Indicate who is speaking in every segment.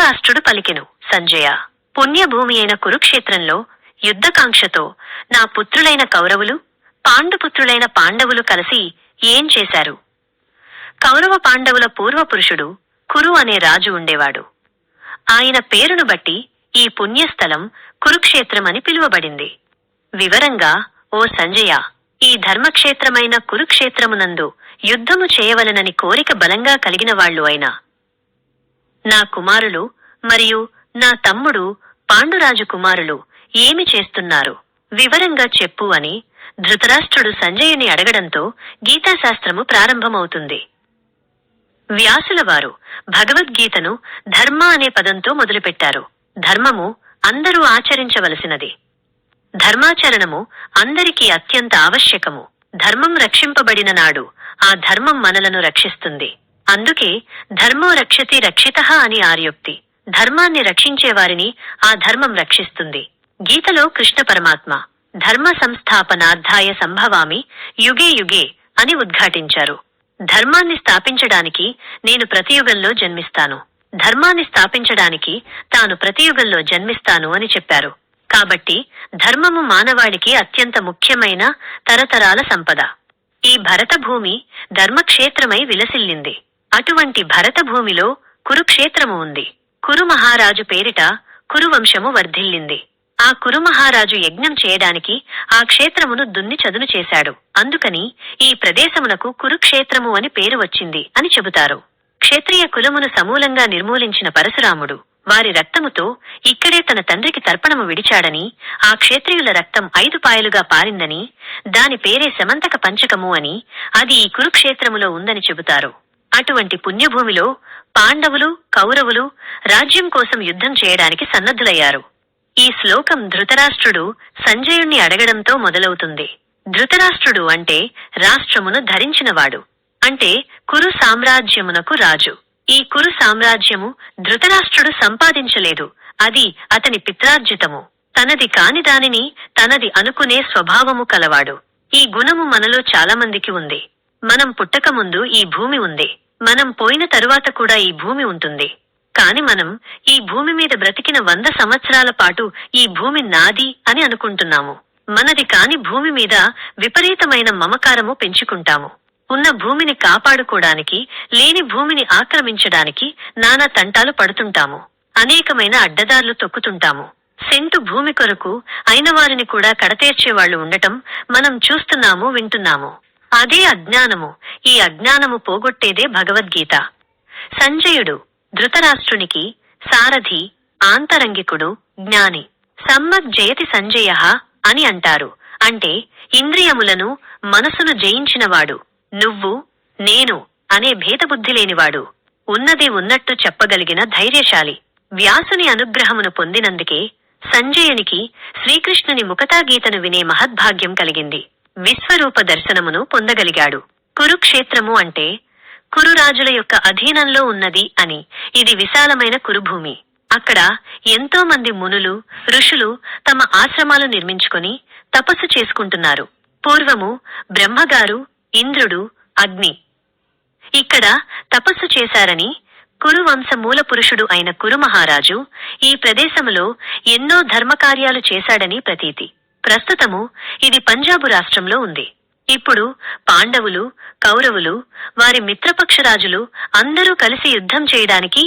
Speaker 1: ధృతరాష్ట్రుడు పలికెను, సంజయ, పుణ్యభూమి అయిన కురుక్షేత్రంలో యుద్ధకాంక్షతో నా పుత్రులైన కౌరవులు, పాండుపుత్రులైన పాండవులు కలిసి ఏం చేశారు? కౌరవ పాండవుల పూర్వపురుషుడు కురు అనే రాజు ఉండేవాడు. ఆయన పేరును బట్టి ఈ పుణ్యస్థలం కురుక్షేత్రమని పిలువబడింది. వివరంగా, ఓ సంజయ, ఈ ధర్మక్షేత్రమైన కురుక్షేత్రమునందు యుద్ధము చేయవలనని కోరిక బలంగా కలిగిన వాళ్ళు అయినా నా కుమారులు మరియు నా తమ్ముడు పాండురాజు కుమారులు ఏమి చేస్తున్నారు? వివరంగా చెప్పు అని ధృతరాష్ట్రుడు సంజయుని అడగడంతో గీతాశాస్త్రము ప్రారంభమవుతుంది. వ్యాసులవారు భగవద్గీతను ధర్మ అనే పదంతో మొదలుపెట్టారు. ధర్మము అందరూ ఆచరించవలసినది. ధర్మాచరణము అందరికీ అత్యంత ఆవశ్యకము. ధర్మం రక్షింపబడిన నాడు ఆ ధర్మం మనలను రక్షిస్తుంది. అందుకే ధర్మో రక్షతి రక్షితః అని ఆర్యోక్తి. ధర్మాన్ని రక్షించేవారిని ఆ ధర్మం రక్షిస్తుంది. గీతలో కృష్ణ పరమాత్మ ధర్మ సంస్థాపనార్థాయ సంభవామి యుగే యుగే అని ఉద్ఘాటించారు. ధర్మాన్ని స్థాపించడానికి నేను ప్రతియుగంలో జన్మిస్తాను, ధర్మాన్ని స్థాపించడానికి తాను ప్రతియుగంలో జన్మిస్తాను అని చెప్పారు. కాబట్టి ధర్మము మానవాడికి అత్యంత ముఖ్యమైన తరతరాల సంపద. ఈ భరతభూమి ధర్మక్షేత్రమై విలసిల్లింది. అటువంటి భరతభూమిలో కురుక్షేత్రము ఉంది. కురు మహారాజు పేరిట కురువంశము వర్ధిల్లింది. ఆ కురుమహారాజు యజ్ఞం చేయడానికి ఆ క్షేత్రమును దున్ని చదును చేశాడు. అందుకని ఈ ప్రదేశమునకు కురుక్షేత్రము అని పేరు వచ్చింది అని చెబుతారు. క్షత్రియ కులమును సమూలంగా నిర్మూలించిన పరశురాముడు వారి రక్తముతో ఇక్కడే తన తండ్రికి తర్పణము విడిచాడని, ఆ క్షత్రియుల రక్తం 5 పాయలుగా పారిందని, దాని పేరే శమంతక పంచకము అని, అది ఈ కురుక్షేత్రములో ఉందని చెబుతారు. అటువంటి పుణ్యభూమిలో పాండవులు, కౌరవులు రాజ్యం కోసం యుద్ధం చేయడానికి సన్నద్ధులయ్యారు. ఈ శ్లోకం ధృతరాష్ట్రుడు సంజయుణ్ణి అడగడంతో మొదలవుతుంది. ధృతరాష్ట్రుడు అంటే రాష్ట్రమును ధరించినవాడు, అంటే కురు సామ్రాజ్యమునకు రాజు. ఈ కురు సామ్రాజ్యము ధృతరాష్ట్రుడు సంపాదించలేదు, అది అతని పిత్రార్జితము. తనది కాని దానిని తనది అనుకునే స్వభావము కలవాడు. ఈ గుణము మనలో చాలామందికి ఉంది. మనం పుట్టకముందు ఈ భూమి ఉంది, మనం పోయిన తరువాత కూడా ఈ భూమి ఉంటుంది. కాని మనం ఈ భూమి మీద బ్రతికిన 100 సంవత్సరాల పాటు ఈ భూమి నాది అని అనుకుంటున్నాము. మనది కాని భూమి మీద విపరీతమైన మమకారము పెంచుకుంటాము. ఉన్న భూమిని కాపాడుకోవడానికి, లేని భూమిని ఆక్రమించడానికి నానా తంటాలు పడుతుంటాము. అనేకమైన అడ్డదార్లు తొక్కుతుంటాము. సెంటు భూమి కొరకు అయిన వారిని కూడా కడతేర్చేవాళ్లు ఉండటం మనం చూస్తున్నాము, వింటున్నాము. అదే అజ్ఞానము. ఈ అజ్ఞానము పోగొట్టేదే భగవద్గీత. సంజయుడు ధృతరాష్ట్రునికి సారథి, ఆంతరంగికుడు, జ్ఞాని. సమ్మగ్ జయతి సంజయః అని అంటారు. అంటే ఇంద్రియములను, మనసును జయించినవాడు. నువ్వు, నేను అనే భేదబుద్ధి లేనివాడు. ఉన్నది ఉన్నట్టు చెప్పగలిగిన ధైర్యశాలి. వ్యాసుని అనుగ్రహమును పొందినందుకే సంజయునికి శ్రీకృష్ణుని ముఖతాగీతను వినే మహద్భాగ్యం కలిగింది. విశ్వరూప దర్శనమును పొందగలిగాడు. కురుక్షేత్రము అంటే కురురాజుల యొక్క అధీనంలో ఉన్నది అని. ఇది విశాలమైన కురుభూమి. అక్కడ ఎంతో మంది మునులు, ఋషులు తమ ఆశ్రమాలు నిర్మించుకొని తపస్సు చేసుకుంటున్నారు. పూర్వము బ్రహ్మగారు, ఇంద్రుడు, అగ్ని ఇక్కడ తపస్సు చేశారని కురువంశ మూల పురుషుడు అయిన కురుమహారాజు ఈ ప్రదేశములో ఎన్నో ధర్మకార్యాలు చేశాడని ప్రతీతి. ప్రస్తుతము ఇది పంజాబు రాష్ట్రంలో ఉంది. ఇప్పుడు పాండవులు, కౌరవులు, వారి మిత్రపక్షరాజులు అందరూ కలిసి యుద్ధం చేయడానికి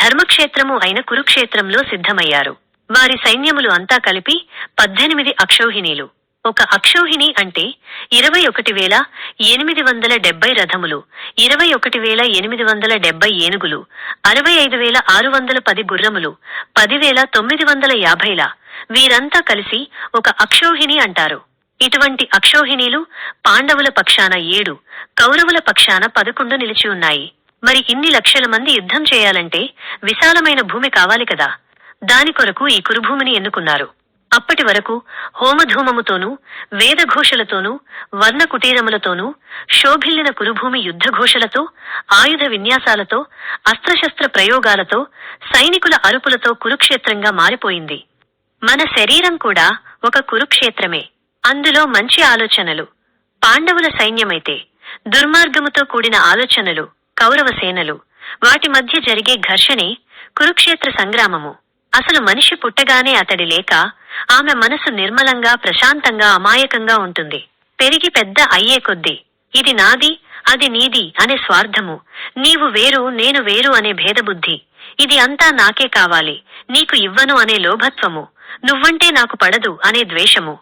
Speaker 1: ధర్మక్షేత్రము అయిన కురుక్షేత్రంలో సిద్ధమయ్యారు. వారి సైన్యములు అంతా కలిపి 18 అక్షౌహిణీలు. ఒక అక్షౌహిణి అంటే 21,870 రథములు, 21,870 ఏనుగులు, 65,610 గుర్రములు, 10,950. వీరంతా కలిసి ఒక అక్షౌహిణి అంటారు. ఇటువంటి అక్షౌహిణీలు పాండవుల పక్షాన 7, కౌరవుల పక్షాన 11 నిలిచి ఉన్నాయి. మరి ఇన్ని లక్షల మంది యుద్ధం చేయాలంటే విశాలమైన భూమి కావాలి కదా. దాని కొరకు ఈ కురుభూమిని ఎన్నుకున్నారు. అప్పటి వరకు హోమధూమముతోనూ, వేదఘోషలతోనూ, వర్ణ కుటీరములతోనూ శోభిల్లిన కురుభూమి యుద్ధఘోషలతో, ఆయుధ విన్యాసాలతో, అస్త్రశస్త్ర ప్రయోగాలతో, సైనికుల అరుపులతో కురుక్షేత్రంగా మారిపోయింది. మన శరీరం కూడా ఒక కురుక్షేత్రమే. అందులో మంచి ఆలోచనలు పాండవుల సైన్యమైతే, దుర్మార్గముతో కూడిన ఆలోచనలు కౌరవ సేనలు. వాటి మధ్య జరిగే ఘర్షణే కురుక్షేత్ర సంగ్రామము. అసలు మనిషి పుట్టగానే అతడి లేక ఆమె మనసు నిర్మలంగా ప్రశాంతంగా అమాయకంగా ఉంటుంది. పెరిగి పెద్ద అయ్యే కొద్దీ ఇది నాది అది నీది అనే స్వార్థము, నీవు వేరు నేను వేరు అనే భేదబుద్ధి, ఇది అంతా నాకే కావాలి నీకు ఇవ్వను అనే లోభత్వము, నువ్వంటే నాకు పడదు అనే ద్వేషము,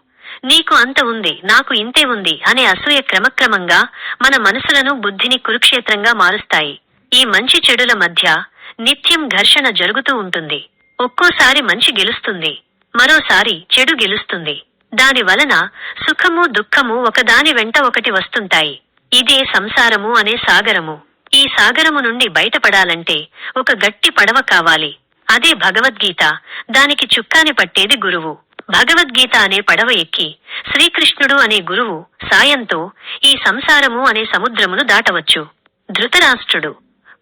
Speaker 1: నీకు అంత ఉంది నాకు ఇంతే ఉంది అనే అసూయ క్రమక్రమంగా మన మనసులను బుద్ధిని కురుక్షేత్రంగా మారుస్తాయి. ఈ మంచి చెడుల మధ్య నిత్యం ఘర్షణ జరుగుతూ ఉంటుంది. ఒక్కోసారి మంచి గెలుస్తుంది, మరోసారి చెడు గెలుస్తుంది. దాని వలన సుఖము దుఃఖము ఒకదాని వెంట ఒకటి వస్తుంటాయి. ఇదే సంసారము అనే సాగరము. ఈ సాగరము నుండి బయటపడాలంటే ఒక గట్టి పడవ కావాలి. అదే భగవద్గీత. దానికి చుక్కాని పట్టేది గురువు. భగవద్గీత అనే పడవ ఎక్కి శ్రీకృష్ణుడు అనే గురువు సాయంతో ఈ సంసారము అనే సముద్రమును దాటవచ్చు. ధృతరాష్ట్రుడు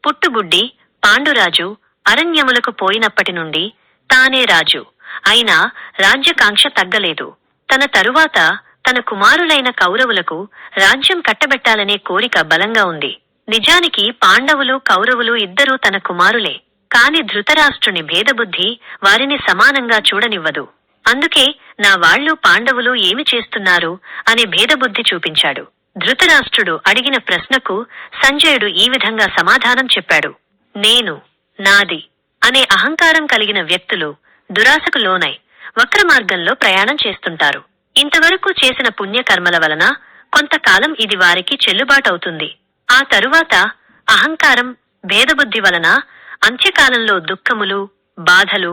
Speaker 1: పుట్టుగుడ్డి పాండురాజు అరణ్యములకు పోయినప్పటి నుండి తానే రాజు అయినా రాజ్యకాంక్ష తగ్గలేదు. తన తరువాత తన కుమారులైన కౌరవులకు రాజ్యం కట్టబెట్టాలనే కోరిక బలంగా ఉంది. నిజానికి పాండవులు కౌరవులు ఇద్దరూ తన కుమారులే. కాని ధృతరాష్ట్రుని భేదబుద్ధి వారిని సమానంగా చూడనివ్వదు. అందుకే నా వాళ్ళు పాండవులు ఏమి చేస్తున్నారు అనే భేదబుద్ధి చూపించాడు. ధృతరాష్ట్రుడు అడిగిన ప్రశ్నకు సంజయుడు ఈ విధంగా సమాధానం చెప్పాడు. నేను నాది అనే అహంకారం కలిగిన వ్యక్తులు దురాశకు లోనై వక్రమార్గంలో ప్రయాణం చేస్తుంటారు. ఇంతవరకు చేసిన పుణ్యకర్మల వలన కొంతకాలం ఇది వారికి చెల్లుబాటవుతుంది. ఆ తరువాత అహంకారం భేదబుద్ధి వలన అంత్యకాలంలో దుఃఖములు బాధలు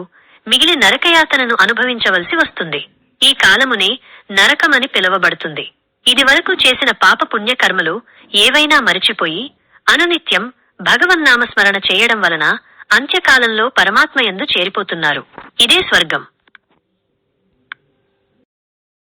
Speaker 1: మిగిలి నరకయాతనను అనుభవించవలసి వస్తుంది. ఈ కాలమునే నరకమని పిలువబడుతుంది. ఇదివరకు చేసిన పాప పుణ్యకర్మలు ఏవైనా మరిచిపోయి అనునిత్యం భగవన్నామస్మరణ చేయడం వలన అంత్యకాలంలో పరమాత్మయందు చేరిపోతున్నారు. ఇదే స్వర్గం.